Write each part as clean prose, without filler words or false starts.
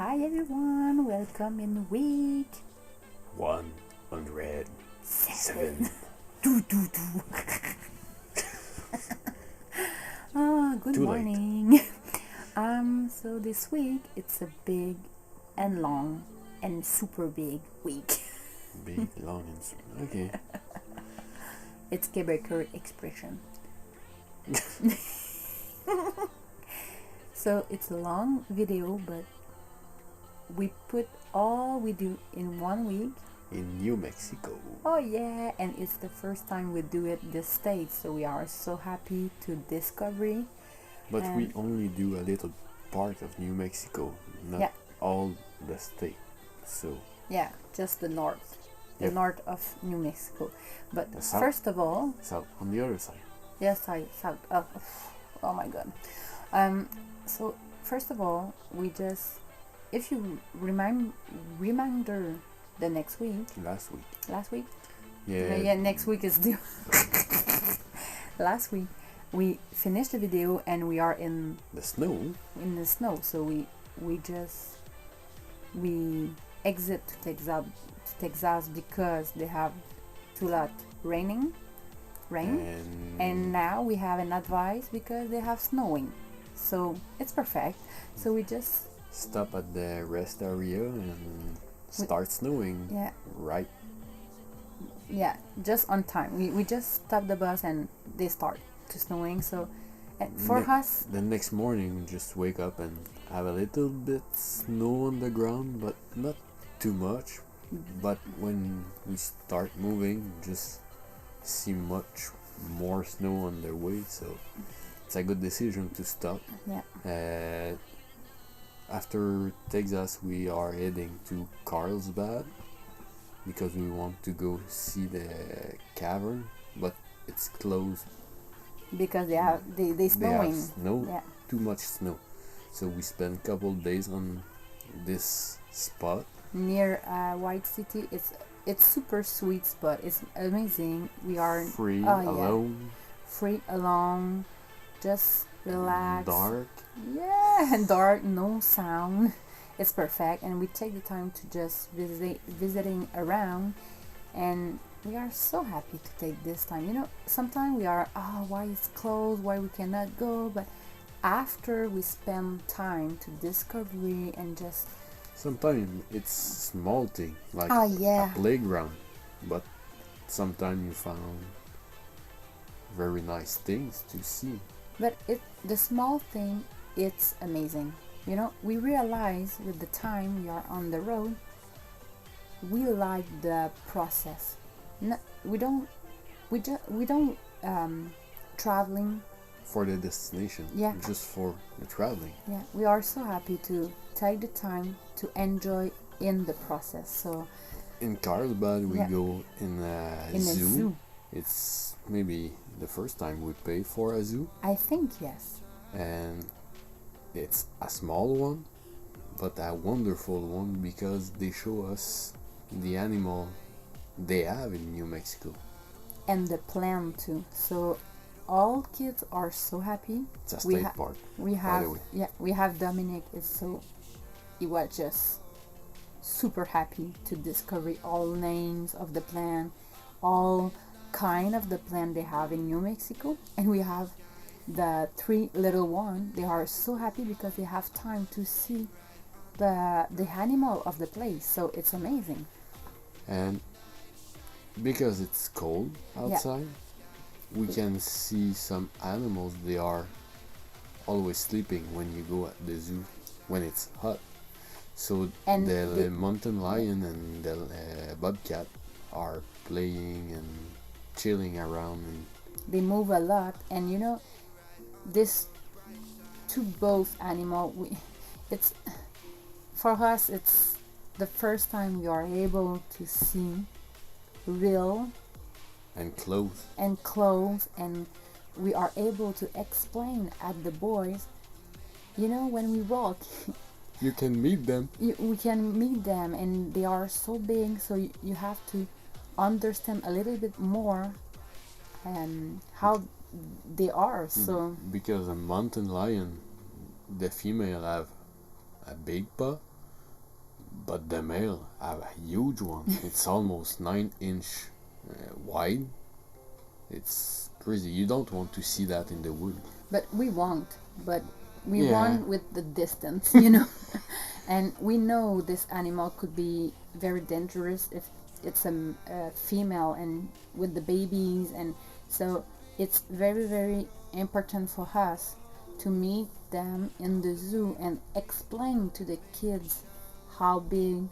Hi everyone, welcome in week 107. do do do. Good Too morning. So this week it's a big and long and super big week. Big, long, and okay. It's Quebecer expression. So it's a long video, but we put all we do in 1 week. In New Mexico. Oh yeah, and it's the first time we do it this state, so we are so happy to discover. But we only do a little part of New Mexico, not all the state. So yeah, just the north. The north of New Mexico. But the south, first of all, south on the other side. yes, south. Oh my god. So first of all, we just, if you reminder the next week. Last week. Yeah, next week is due. Last week we finished the video and we are in the snow. So we exit to Texas because they have too lot rain, and now we have an advice because they have snowing, so it's perfect. So we just stop at the rest area and start snowing. Yeah. Right. Yeah, just on time. We just stop the bus and they start to snowing. So for us, the next morning, just wake up and have a little bit snow on the ground, but not too much. But when we start moving, just see much more snow on the way. So it's a good decision to stop. Yeah. After Texas, we are heading to Carlsbad because we want to go see the cavern, but it's closed because they snowing. They have snow, Yeah. too much snow. So we spent a couple days on this spot near White City. It's super sweet spot. It's amazing. We are free alone, just relax. Dark. Yeah, and dark, no sound. It's perfect, and we take the time to just visiting around, and we are so happy to take this time. You know, sometimes we are, why it's closed, why we cannot go, but after we spend time to discovery and just sometimes it's small thing like a playground, but sometimes you found very nice things to see. But the small thing, it's amazing. You know, we realize with the time we are on the road, we like the process. No, we don't traveling for the destination. Yeah. Just for the traveling. Yeah, we are so happy to take the time to enjoy in the process. So in Carlsbad we go in a zoo. A It's maybe the first time we pay for a zoo. I think yes. And it's a small one, but a wonderful one because they show us the animal they have in New Mexico. And the plant too. So all kids are so happy. It's a state park. We have Dominic. He was just super happy to discover all names of the plant, all kind of the plant they have in New Mexico. And we have the 3 little one. They are so happy because they have time to see the animal of the place. So it's amazing. And because it's cold outside, we can see some animals. They are always sleeping when you go at the zoo when it's hot. So the mountain lion and the bobcat are playing and chilling around, and they move a lot. And you know, this to both animal, it's for us, it's the first time we are able to see real and clothes, and we are able to explain at the boys, you know, when we walk you can meet them. We can meet them, and they are so big, so you have to understand a little bit more how they are. So because a mountain lion, the female have a big paw, But the male have a huge one. It's almost 9-inch wide. It's crazy. You don't want to see that in the wood. But we won't. But we Yeah. want with the distance, you know. And we know this animal could be very dangerous if it's a female and with the babies, and so it's very, very important for us to meet them in the zoo and explain to the kids how big,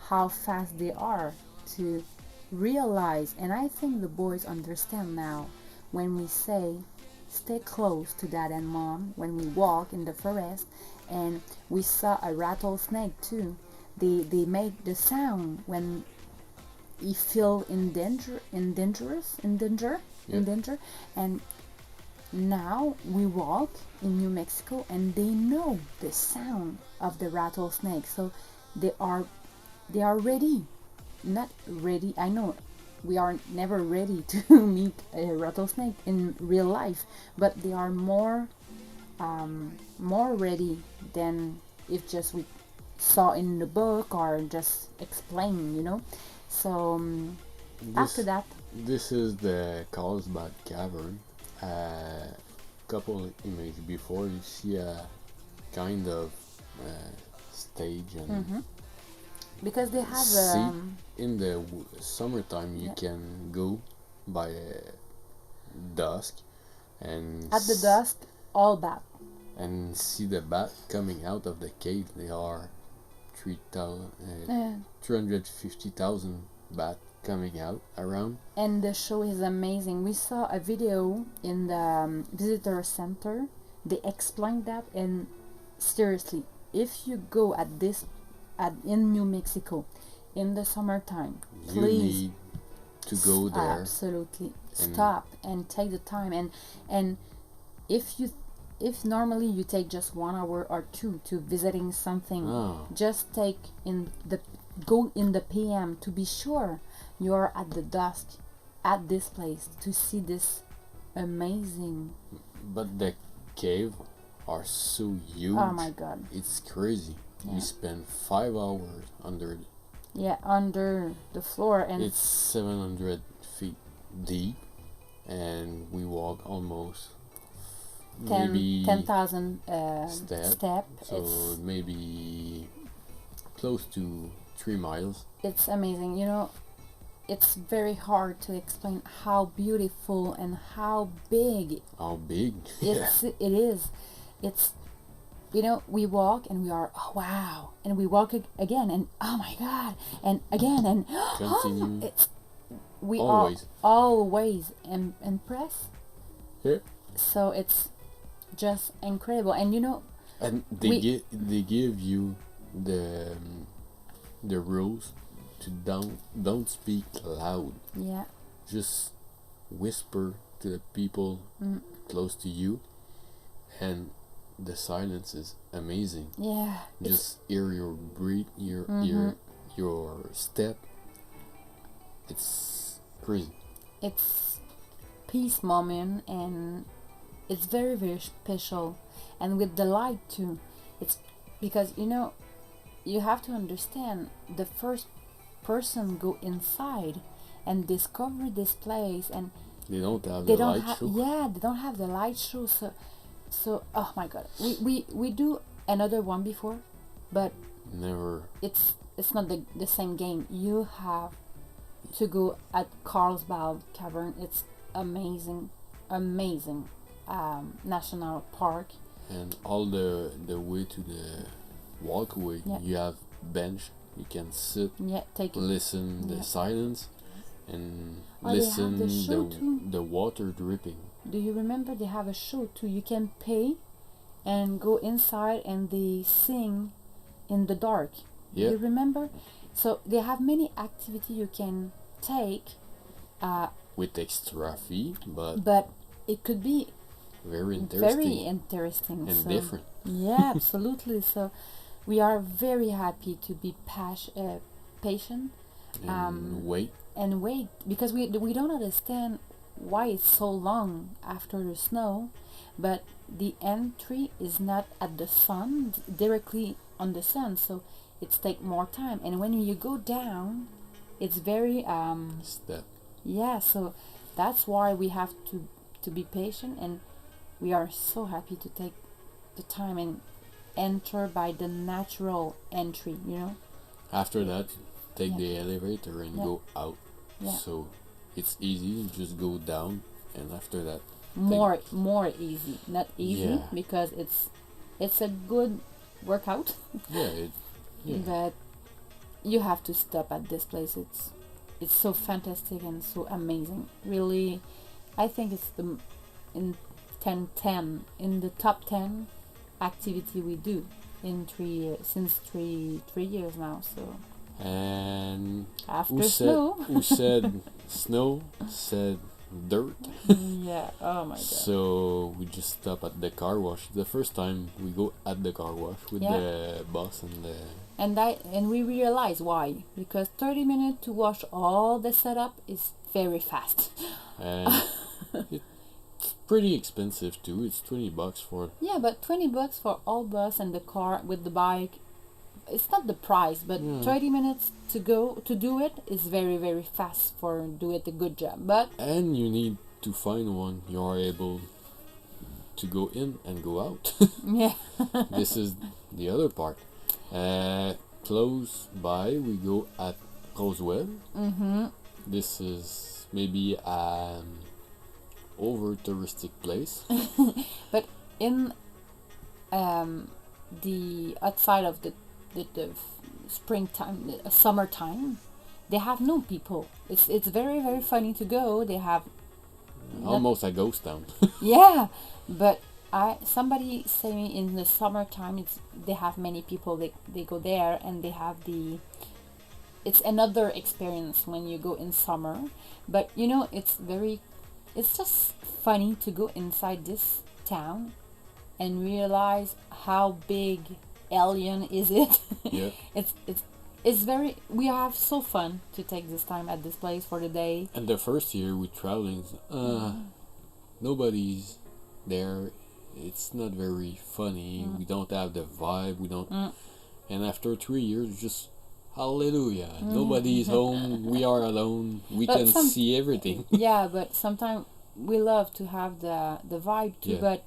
how fast they are, to realize. And I think the boys understand now when we say stay close to dad and mom when we walk in the forest. And we saw a rattlesnake too. They made the sound when he feel in danger. And now we walk in New Mexico and they know the sound of the rattlesnake, so they are ready. Not ready, I know we are never ready to meet a rattlesnake in real life, but they are more ready than if just we saw in the book or just explain, you know. So after that, this is the Carlsbad Cavern. Couple images before, you see a kind of stage, and because they have see in the summertime you can go by dusk and at the dusk all bat and see the bat coming out of the cave. They are 350,000 bat coming out around. And the show is amazing. We saw a video in the visitor center. They explained that, and seriously, if you go in New Mexico in the summertime, please you need to go there. Absolutely, stop and take the time. And if normally you take just 1 hour or 2 to visiting something, just go in the PM to be sure you're at the dusk at this place to see this amazing. But the cave are so huge. Oh my god, it's crazy. We spend 5 hours under the floor, and it's 700 feet deep, and we walk almost 10,000 step. So it's maybe close to 3 miles. It's amazing, you know. It's very hard to explain how beautiful and how big. How big? It is. It's, you know, we walk and we are, oh wow, and we walk again and oh my god, and again and continue. We always. are always impressed. Yeah. So it's just incredible, and you know. And they give you the rules to don't speak loud. Yeah. Just whisper to the people close to you, and the silence is amazing. Yeah. Just hear your breath, your step. It's crazy. It's peace moment, and it's very, very special. And with the light too, it's because, you know, you have to understand, the first person go inside and discover this place, and they don't have the light show. Yeah, they don't have the light show. So oh my god, we do another one before, but never. It's not the same game. You have to go at Carlsbad Cavern. It's amazing national park. And all the way to the walkway, you have bench. You can sit, listen the silence, and listen the water dripping. Do you remember they have a show too? You can pay and go inside and they sing in the dark. Yeah. You remember? So they have many activities you can take. With extra fee, but it could be very interesting and different. Yeah, absolutely. So we are very happy to be patient and wait because we don't understand why it's so long after the snow, but the entry is not at the sun, directly on the sun, so it's take more time. And when you go down, it's very Step. yeah. So that's why we have to be patient, and we are so happy to take the time and enter by the natural entry. After that, take Yeah. the elevator and Yeah. go out. Yeah. So it's easy. You just go down, and after that, More easy, not easy, Yeah. because it's a good workout. yeah, But you have to stop at this place. It's so fantastic and so amazing. Really, I think it's in 10 in the top 10 activity we do in 3 since 3 years now. So And after who snow, said snow said dirt. yeah. Oh my god. So we just stop at the car wash. The first time we go at the car wash with Yeah. the boss and the And we realize why, because 30 minutes to wash all the setup is very fast. and it's pretty expensive too. It's $20 for Yeah, but $20 for all bus and the car with the bike, it's not the price, but 30 minutes to go to do it is very very fast for do it a good job. But and you need to find one you are able to go in and go out. yeah, This is the other part. Close by we go at Rosewell. This is maybe an over touristic place. but in the outside of the springtime, summertime, they have no people. It's very very funny to go. They have Almost a ghost town. yeah, but somebody say me in the summertime they have many people. They go there and they have it's another experience when you go in summer. But it's just funny to go inside this town and realize how big alien is it. Yeah. It's very, we have so fun to take this time at this place for the day. And the first year we traveling, nobody's there. It's not very funny. We don't have the vibe. We don't. And after 3 years, just hallelujah. Nobody's home. We are alone. We But can see everything. Yeah, but sometimes we love to have the vibe too. Yeah. But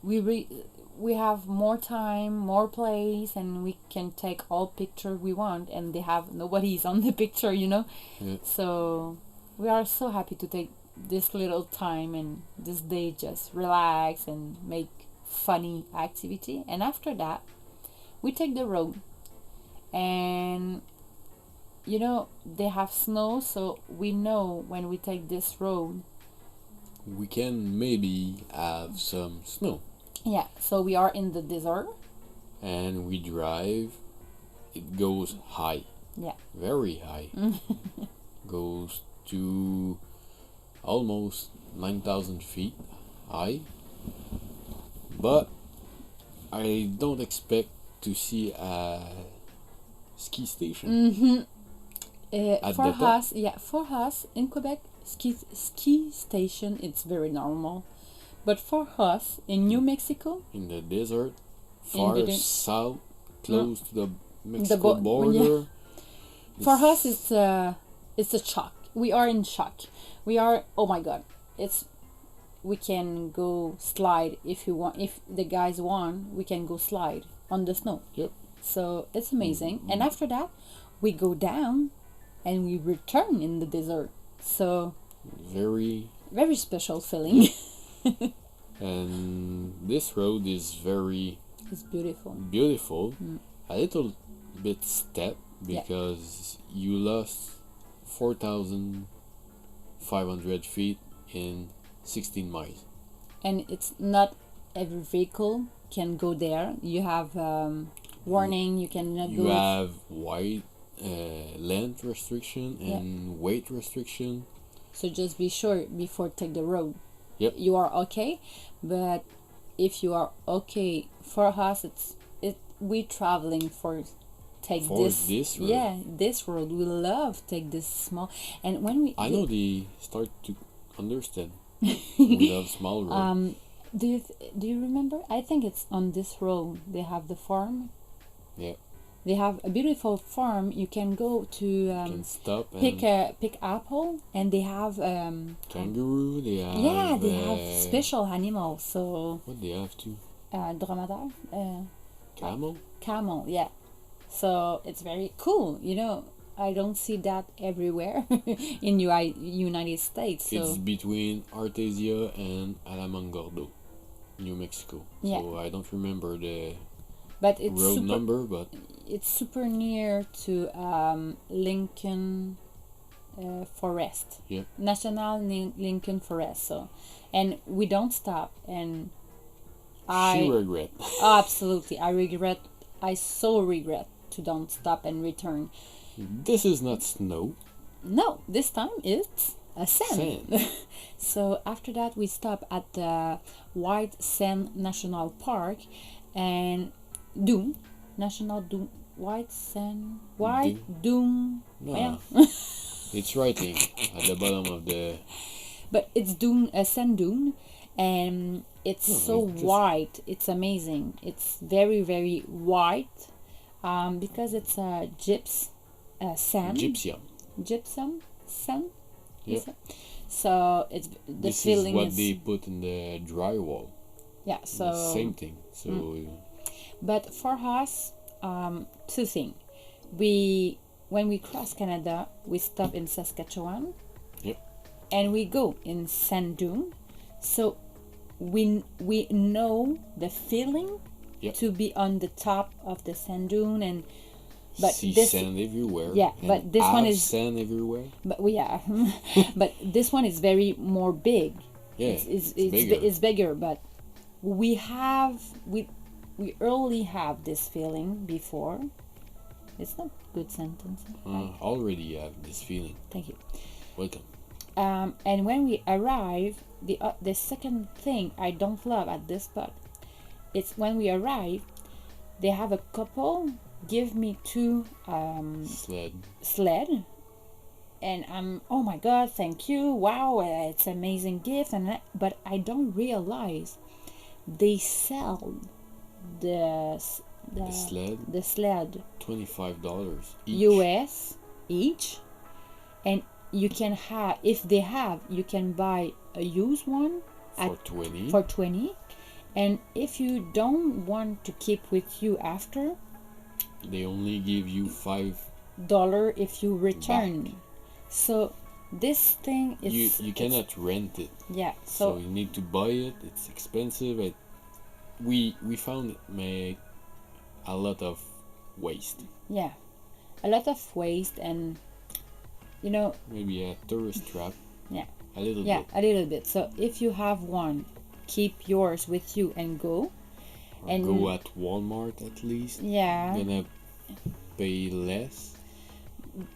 we have more time, more place, and we can take all picture we want, and they have nobody's on the picture. Yeah. So we are so happy to take this little time and this day just relax and make funny activity. And after that, we take the road, and they have snow, so we know when we take this road. We can maybe have some snow. Yeah, so we are in the desert. And we drive. It goes high. Yeah. Very high. Goes to almost 9,000 feet high. But I don't expect to see a ski station. At For the top? for us in Quebec, ski station, it's very normal. But for us in New Mexico, In the desert, far the south, close to the Mexico yeah. border. for us it's a shock. We are in shock. We are, oh my god, we can go slide if you want. If the guys want, we can go slide on the snow. Yep. So it's amazing. And after that, we go down and we return in the desert. So Very. very special feeling. And this road is very It's beautiful. beautiful. A little bit steep because you lost 4,500 feet in 16 miles. And it's not every vehicle can go there. You have warning. You cannot You go. have wide length restriction and weight restriction. So just be sure before take the road. Yep. You are okay, but if you are okay, for us we traveling for For this road. Yeah, this road. We love take this small, and when we I know they start to understand. We love small road. do you remember? I think it's on this road they have the farm. Yeah. They have a beautiful farm. You can go to can stop pick apple, and they have kangaroo. They have they have special animals. So what they have too? Dromadaire, Camel. camel. Yeah. So it's very cool. I don't see that everywhere in United States. So It's between Artesia and Alamongordo, New Mexico. Yeah. So I don't remember the but it's road super, number, but it's super near to Lincoln Forest. Yeah. National Lincoln Forest. So, and we don't stop. And she regret. Absolutely, I so regret to don't stop and return. This is not snow. No, this time it's a sand. So after that we stop at the White Sand National Park and Dune National Dune White Dune. No. Yeah. It's writing at the bottom of the. But it's dune, a sand dune, and it's so white. It's amazing. It's very, very white, because it's a sand. Gypsum sand. Yeah. So it's the This feeling is what they put in the drywall. Yeah. So The same thing. So. But for us, two things. When we cross Canada, we stop in Saskatchewan. Yep. And we go in sand dune. So we know the feeling to be on the top of the sand dune but see this sand everywhere. Yeah, but this one is sand everywhere. But but this one is very more big. Yeah, it's bigger. It's bigger, but we early have this feeling before. It's not good sentence. Already have this feeling. Thank you. Welcome. And when we arrive, the second thing I don't love at this spot, it's when we arrive, they have a couple give me two sled, and I'm, oh my god, thank you, wow, it's amazing gift, but I don't realize they sell the sled $25 each. US each, and you can have, if they have, you can buy a used one for 20, and if you don't want to keep with you after, they only give you $5 if you return back. So this thing is, you cannot rent it. Yeah, so you need to buy it. It's expensive. We found it make a lot of waste. Yeah, a lot of waste, and maybe a tourist trap. Yeah, a little bit. Yeah, a little bit. So if you have one, keep yours with you and go. Or and go at Walmart at least. Yeah. Gonna pay less.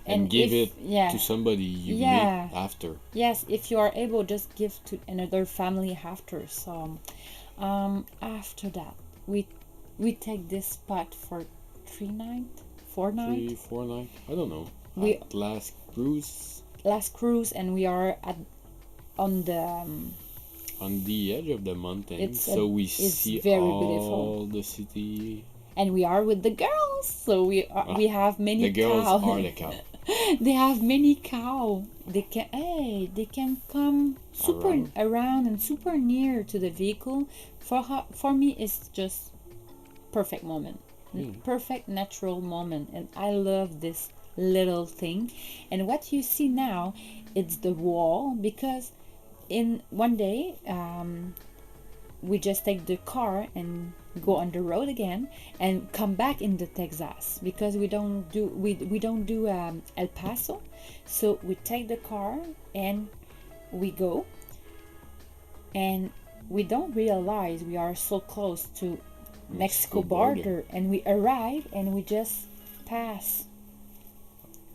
And give it to somebody you meet after. Yes, if you are able, just give to another family after. So after that, we take this spot for 4 nights. 4 nights. I don't know. At last cruise, and we are on the edge of the mountain, so we see all the city. And we are with the girls, so we have many cows. The girls cow. are the cow. They have many cow. They can come super around and super near to the vehicle. For me, it's just perfect moment, perfect natural moment, and I love this little thing. And what you see now, it's the wall, because in one day we just take the car and go on the road again and come back into Texas, because we don't do El Paso, so we take the car and we go, and we don't realize we are so close to Mexico border, and we arrive and we just pass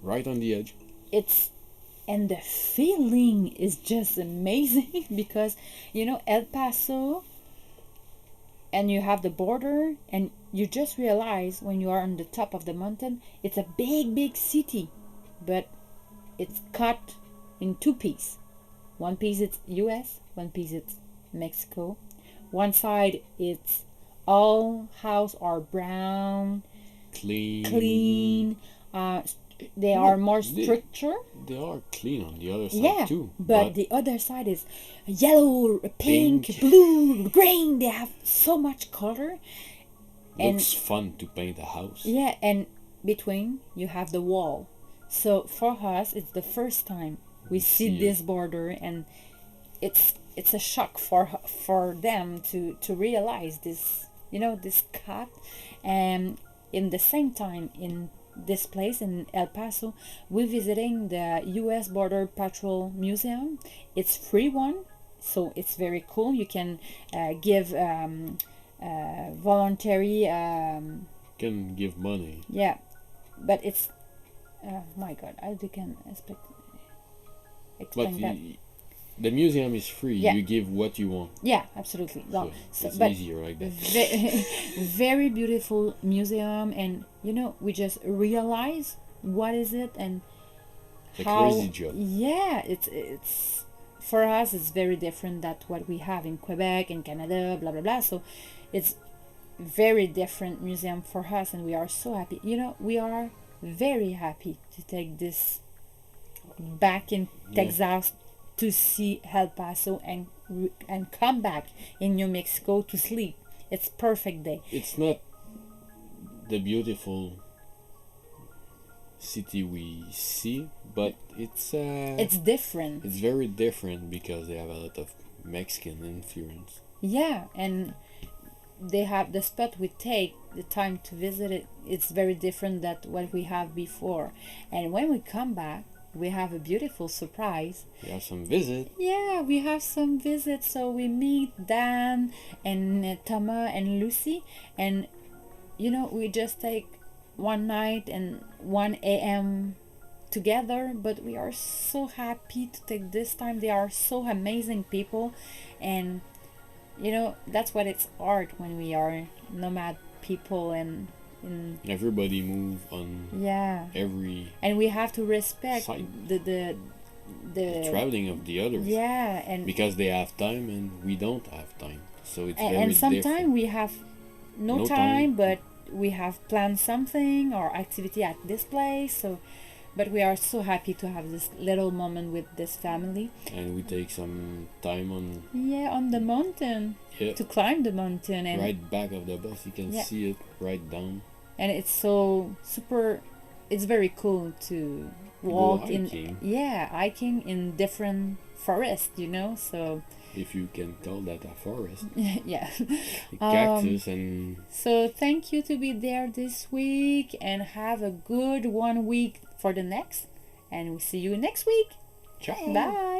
right on the edge. And the feeling is just amazing because El Paso, and you have the border, and you just realize when you are on the top of the mountain, it's a big city, but it's cut in two pieces. One piece it's US, one piece it's Mexico. One side it's all house are brown, clean. They are more stricter. They are clean on the other side Yeah, too. but the other side is yellow, pink, blue, green. They have so much color. Looks fun to paint a house. Yeah, and between you have the wall. So for us, it's the first time we see this border, and it's a shock for them to realize this, this cut. And in the same time, in this place in El Paso, we're visiting the U.S. Border Patrol Museum. It's free one, so it's very cool. You can give voluntary. Can give money. Yeah, but it's my God, I can explain that. The museum is free. Yeah. You give what you want. Yeah, absolutely. So it's easier like that. Very beautiful museum, and we just realize what is it and how crazy job. Yeah, it's for us it's very different than what we have in Quebec and Canada, blah blah blah. So it's very different museum for us, and we are so happy. We are very happy to take this back in Texas to see El Paso and come back in New Mexico to sleep. It's perfect day. It's not the beautiful city we see, but it's different. It's very different because they have a lot of Mexican influence. Yeah, and they have the spot we take the time to visit it. It's very different than what we have before, and when we come back, we have a beautiful surprise. We have some visit. Yeah, we have some visits. So we meet Dan and Thomas and Lucy, and we just take one night and 1 a.m. together, but we are so happy to take this time. They are so amazing people, and that's what it's art when we are nomad people, and everybody move on. Yeah. And we have to respect side. the traveling of the others. Yeah, and because they have time and we don't have time, so it's very and sometimes different. we have no time, but we have planned something or activity at this place. So, but we are so happy to have this little moment with this family. And we take some time on the mountain to climb the mountain, and right back of the bus you can see it right down. And it's so super. It's very cool to walk hiking in different forests. So. If you can call that a forest. Yeah. Cactus and. So thank you to be there this week, and have a good 1 week for the next, and we'll see you next week. Ciao. Bye.